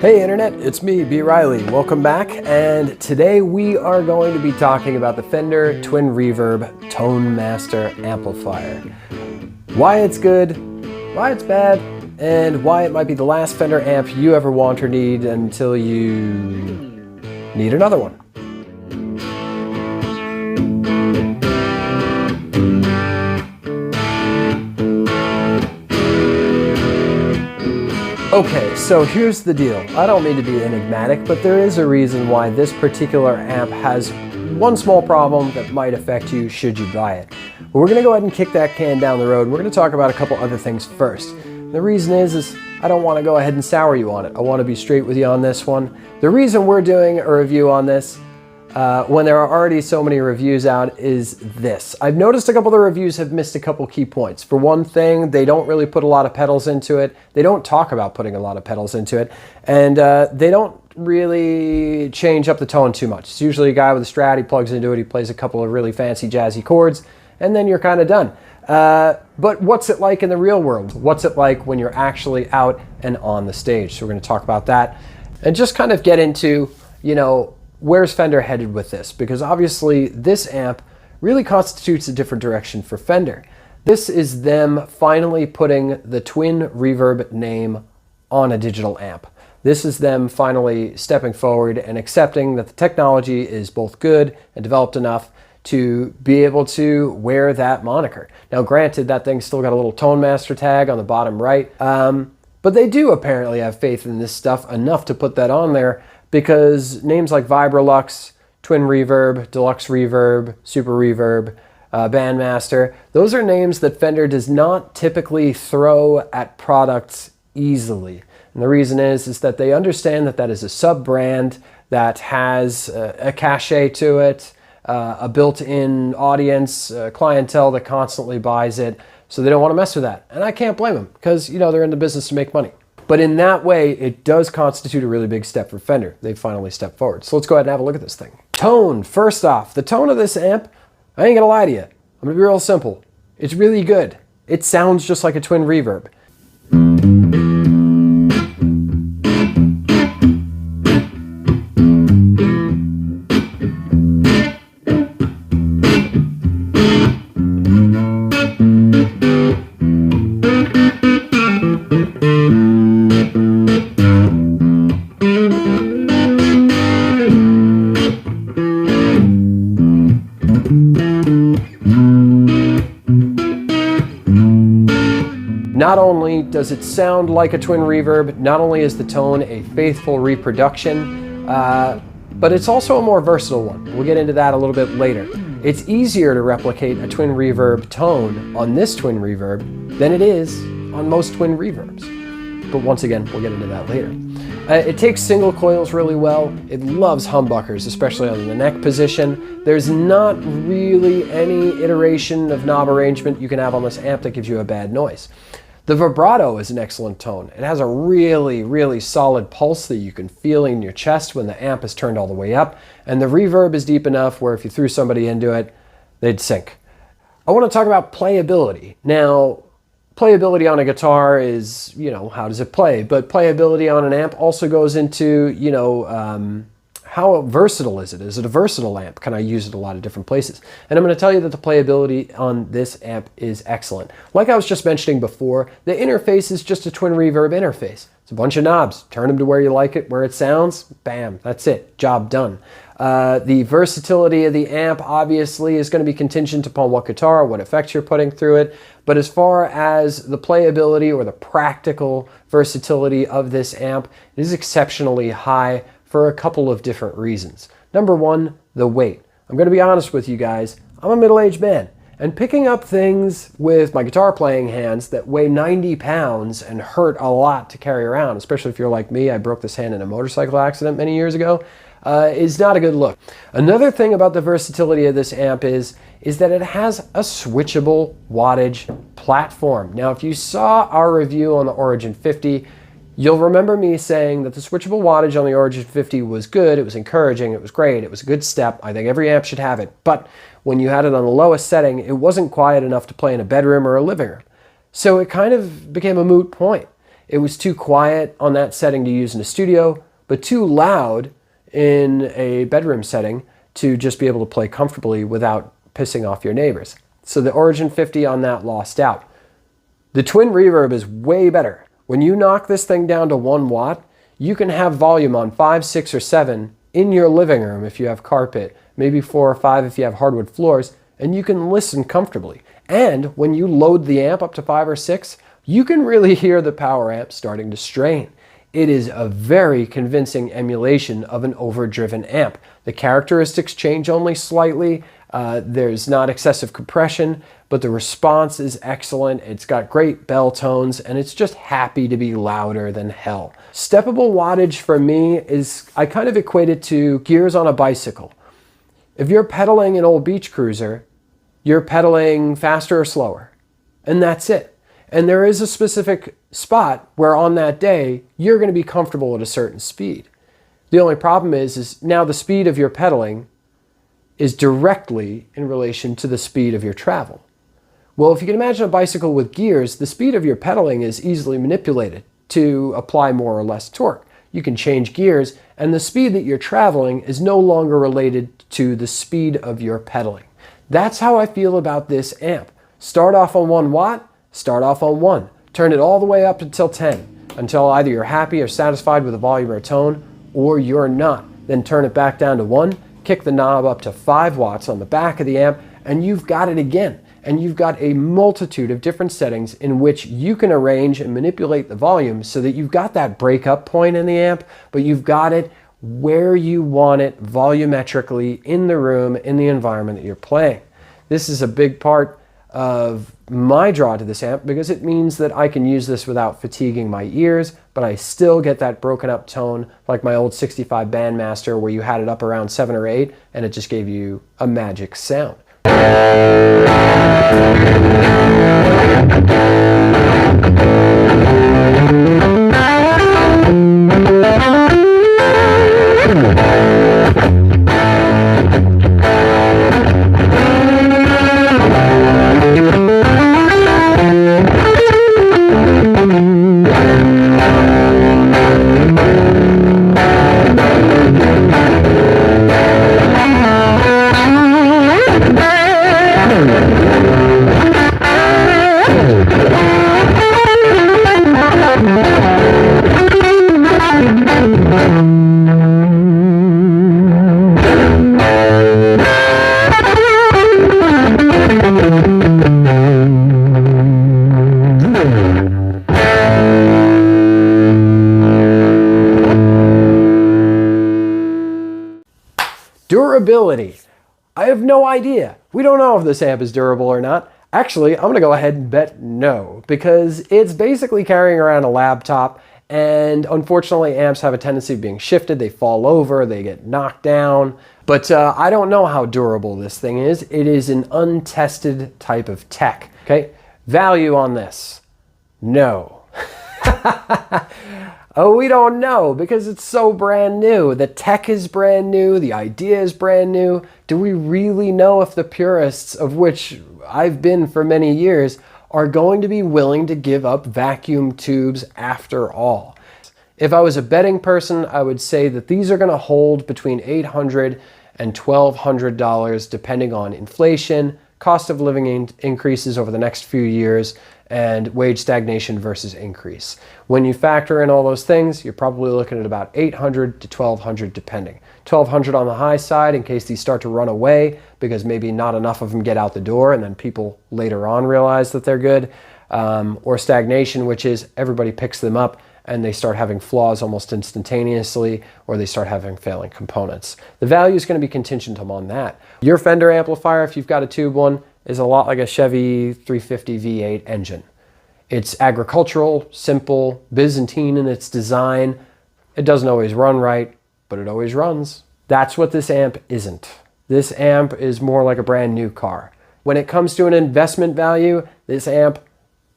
Hey Internet, it's me, B. Riley. Welcome back, and today we are going to be talking about the Fender Twin Reverb Tonemaster amplifier. Why it's good, why it's bad, and why it might be the last Fender amp you ever want or need until you need another one. Okay, so here's the deal. I don't mean to be enigmatic, but there is a reason why this particular amp has one small problem that might affect you should you buy it. But we're going to go ahead and kick that can down the road. We're going to talk about a couple other things first. The reason is I don't want to go ahead and sour you on it. I want to be straight with you on this one. The reason we're doing a review on this when there are already so many reviews out is this. I've noticed a couple of the reviews have missed a couple key points. For one thing, they don't really put a lot of pedals into it. They don't talk about putting a lot of pedals into it. And they don't really change up the tone too much. It's usually a guy with a Strat, he plugs into it, he plays a couple of really fancy jazzy chords, and then you're kind of done. But what's it like in the real world? What's it like when you're actually out and on the stage? So we're going to talk about that and just kind of get into, you know, where's Fender headed with this? Because obviously this amp really constitutes a different direction for Fender. This is them finally putting the Twin Reverb name on a digital amp. This is them finally stepping forward and accepting that the technology is both good and developed enough to be able to wear that moniker. Now granted, that thing's still got a little Tonemaster tag on the bottom right, but they do apparently have faith in this stuff enough to put that on there, because names like Vibrolux, Twin Reverb, Deluxe Reverb, Super Reverb, Bandmaster, those are names that Fender does not typically throw at products easily. And the reason is that they understand that that is a sub-brand that has a cachet to it, a built-in audience, clientele that constantly buys it, so they don't want to mess with that. And I can't blame them, because, you know, they're in the business to make money. But in that way, it does constitute a really big step for Fender. They've finally stepped forward. So let's go ahead and have a look at this thing. Tone, first off, the tone of this amp, I ain't gonna lie to you. I'm gonna be real simple. It's really good. It sounds just like a Twin Reverb. Not only does it sound like a Twin Reverb, not only is the tone a faithful reproduction, but it's also a more versatile one. We'll get into that a little bit later. It's easier to replicate a Twin Reverb tone on this Twin Reverb than it is on most Twin Reverbs. But once again, we'll get into that later. It takes single coils really well. It loves humbuckers, especially on the neck position. There's not really any iteration of knob arrangement you can have on this amp that gives you a bad noise. The vibrato is an excellent tone. It has a really, really solid pulse that you can feel in your chest when the amp is turned all the way up. And the reverb is deep enough where if you threw somebody into it, they'd sink. I want to talk about playability. Now, playability on a guitar is, you know, how does it play? But playability on an amp also goes into, you know, how versatile is it? Is it a versatile amp? Can I use it a lot of different places? And I'm going to tell you that the playability on this amp is excellent. Like I was just mentioning before, the interface is just a Twin Reverb interface. It's a bunch of knobs. Turn them to where you like it, where it sounds. Bam, that's it. Job done. The versatility of the amp obviously is going to be contingent upon what guitar, what effects you're putting through it. But as far as the playability or the practical versatility of this amp, it is exceptionally high for a couple of different reasons. Number one, the weight. I'm going to be honest with you guys. I'm a middle-aged man, and picking up things with my guitar playing hands that weigh 90 pounds and hurt a lot to carry around, especially if you're like me, I broke this hand in a motorcycle accident many years ago, is not a good look. Another thing about the versatility of this amp is that it has a switchable wattage platform. Now, if you saw our review on the Origin 50, you'll remember me saying that the switchable wattage on the Origin 50 was good, it was encouraging, it was great, it was a good step. I think every amp should have it. But when you had it on the lowest setting, it wasn't quiet enough to play in a bedroom or a living room. So it kind of became a moot point. It was too quiet on that setting to use in a studio, but too loud in a bedroom setting to just be able to play comfortably without pissing off your neighbors. So the Origin 50 on that lost out. The twin reverb is way better. When you knock this thing down to 1 watt, you can have volume on 5, 6, or 7 in your living room if you have carpet, maybe 4 or 5 if you have hardwood floors, and you can listen comfortably. And when you load the amp up to 5 or 6, you can really hear the power amp starting to strain. It is a very convincing emulation of an overdriven amp. The characteristics change only slightly. There's not excessive compression, but the response is excellent. It's got great bell tones, and it's just happy to be louder than hell. Steppable wattage for me is, I kind of equate it to gears on a bicycle. If you're pedaling an old beach cruiser, you're pedaling faster or slower, and that's it. And there is a specific spot where on that day, you're going to be comfortable at a certain speed. The only problem is now the speed of your pedaling is directly in relation to the speed of your travel. Well, if you can imagine a bicycle with gears, the speed of your pedaling is easily manipulated to apply more or less torque. You can change gears, and the speed that you're traveling is no longer related to the speed of your pedaling. That's how I feel about this amp. Start off on 1 watt, start off on 1. Turn it all the way up until 10, until either you're happy or satisfied with the volume or tone, or you're not. Then turn it back down to 1, kick the knob up to 5 watts on the back of the amp, and you've got it again. And you've got a multitude of different settings in which you can arrange and manipulate the volume so that you've got that breakup point in the amp, but you've got it where you want it volumetrically in the room, in the environment that you're playing. This is a big part of my draw to this amp because it means that I can use this without fatiguing my ears, but I still get that broken up tone like my old 65 Bandmaster where you had it up around 7 or 8 and it just gave you a magic sound. Durability. I have no idea. We don't know if this amp is durable or not. Actually, I'm going to go ahead and bet no, because it's basically carrying around a laptop, and unfortunately amps have a tendency of being shifted. They fall over, they get knocked down. But I don't know how durable this thing is. It is an untested type of tech. Okay, value on this, no. Oh, we don't know because it's so brand new. The tech is brand new. The idea is brand new. Do we really know if the purists, of which I've been for many years, are going to be willing to give up vacuum tubes after all? If I was a betting person, I would say that these are going to hold between $800 and $1,200 depending on inflation, cost of living increases over the next few years, and wage stagnation versus increase. When you factor in all those things, you're probably looking at about $800 to $1,200 depending. $1,200 on the high side in case these start to run away because maybe not enough of them get out the door and then people later on realize that they're good. Or stagnation, which is everybody picks them up and they start having flaws almost instantaneously, or they start having failing components. The value is going to be contingent upon that. Your Fender amplifier, if you've got a tube one, is a lot like a Chevy 350 V8 engine. It's agricultural, simple, Byzantine in its design. It doesn't always run right, but it always runs. That's what this amp isn't. This amp is more like a brand new car. When it comes to an investment value, this amp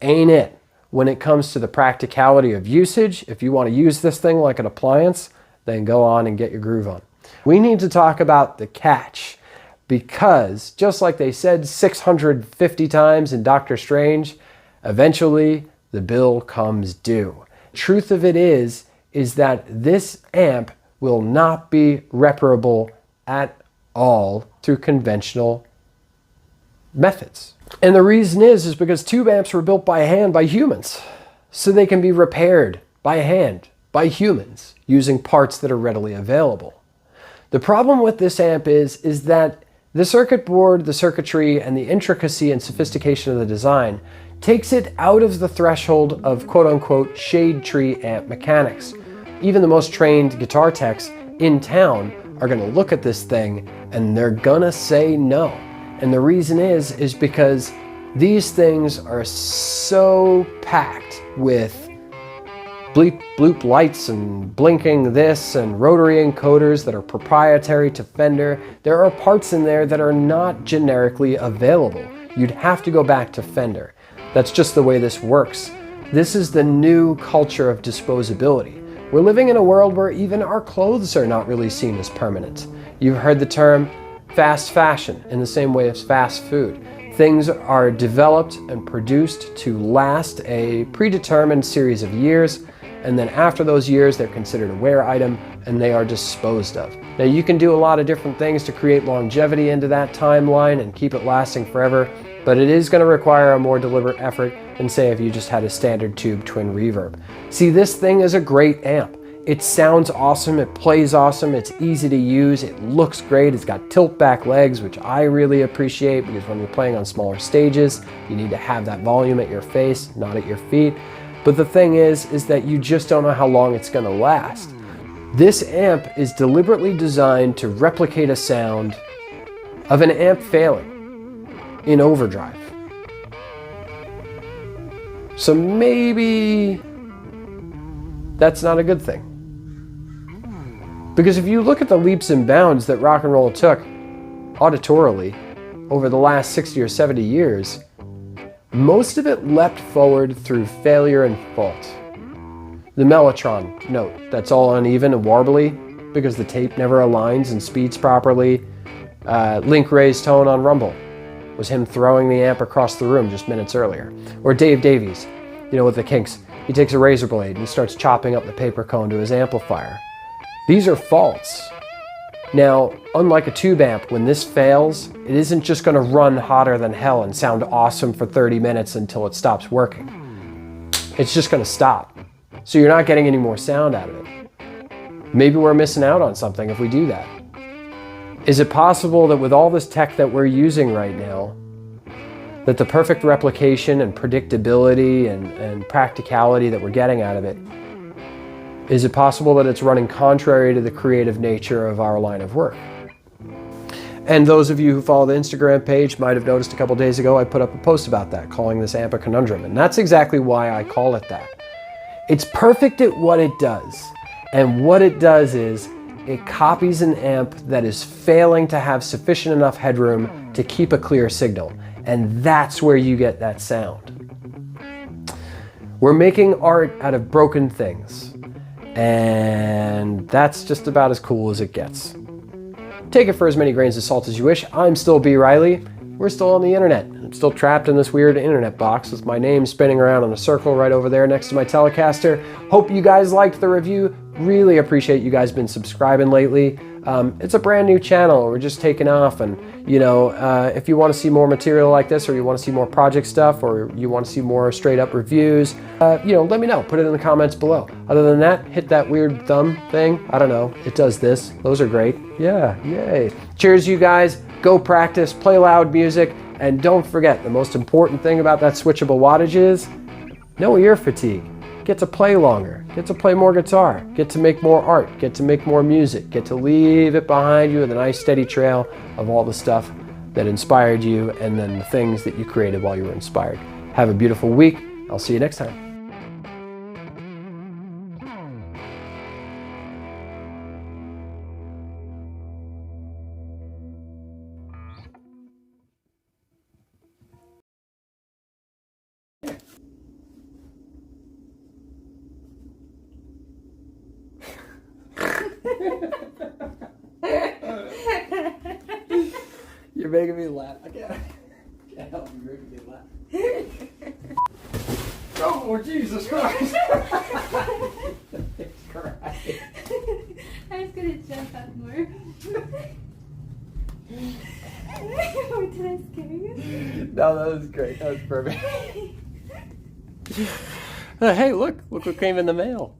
ain't it. When it comes to the practicality of usage, if you want to use this thing like an appliance, then go on and get your groove on. We need to talk about the catch, because just like they said 650 times in Doctor Strange, eventually the bill comes due. Truth of it is that this amp will not be reparable at all through conventional methods. And the reason is because tube amps were built by hand by humans, so they can be repaired by hand by humans using parts that are readily available. The problem with this amp is that the circuit board, the circuitry, and the intricacy and sophistication of the design takes it out of the threshold of quote-unquote shade tree amp mechanics. Even the most trained guitar techs in town are going to look at this thing and they're gonna say no. And the reason is because these things are so packed with bleep bloop lights and blinking this and rotary encoders that are proprietary to Fender. There are parts in there that are not generically available. You'd have to go back to Fender. That's just the way this works. This is the new culture of disposability. We're living in a world where even our clothes are not really seen as permanent. You've heard the term fast fashion in the same way as fast food. Things are developed and produced to last a predetermined series of years, and then after those years they're considered a wear item and they are disposed of. Now you can do a lot of different things to create longevity into that timeline and keep it lasting forever, but it is going to require a more deliberate effort than say if you just had a standard tube twin reverb. See, this thing is a great amp. It sounds awesome, it plays awesome, it's easy to use, it looks great, it's got tilt back legs, which I really appreciate because when you're playing on smaller stages, you need to have that volume at your face, not at your feet. But the thing is that you just don't know how long it's going to last. This amp is deliberately designed to replicate a sound of an amp failing in overdrive. So maybe that's not a good thing. Because if you look at the leaps and bounds that rock and roll took auditorily over the last 60 or 70 years, most of it leapt forward through failure and fault. The mellotron note, that's all uneven and warbly because the tape never aligns and speeds properly. Link Ray's tone on Rumble was him throwing the amp across the room just minutes earlier. Or Dave Davies, you know, with the Kinks. He takes a razor blade and he starts chopping up the paper cone to his amplifier. These are faults. Now, unlike a tube amp, when this fails, it isn't just going to run hotter than hell and sound awesome for 30 minutes until it stops working. It's just going to stop. So you're not getting any more sound out of it. Maybe we're missing out on something if we do that. Is it possible that with all this tech that we're using right now, that the perfect replication and predictability and practicality that we're getting out of it, is it possible that it's running contrary to the creative nature of our line of work? And those of you who follow the Instagram page might have noticed a couple days ago I put up a post about that, calling this amp a conundrum. And that's exactly why I call it that. It's perfect at what it does. And what it does is it copies an amp that is failing to have sufficient enough headroom to keep a clear signal. And that's where you get that sound. We're making art out of broken things. And that's just about as cool as it gets. Take it for as many grains of salt as you wish. I'm still B. Riley. We're still on the internet. I'm still trapped in this weird internet box with my name spinning around in a circle right over there next to my Telecaster. Hope you guys liked the review. Really appreciate you guys been subscribing lately. It's a brand new channel. We're just taking off, and you know, if you want to see more material like this, or you want to see more project stuff, or you want to see more straight up reviews, you know, let me know. Put it in the comments below. Other than that, hit that weird thumb thing. I don't know. It does this. Those are great. Yeah, yay. Cheers, you guys. Go practice, play loud music, and don't forget, the most important thing about that switchable wattage is no ear fatigue. Get to play longer, get to play more guitar, get to make more art, get to make more music, get to leave it behind you with a nice steady trail of all the stuff that inspired you and then the things that you created while you were inspired. Have a beautiful week. I'll see you next time. You're making me laugh. I can't help you making me laugh. Go! Oh, Jesus Christ. I was gonna jump up more. Did I scare you? No, that was great. That was perfect. Hey, look what came in the mail.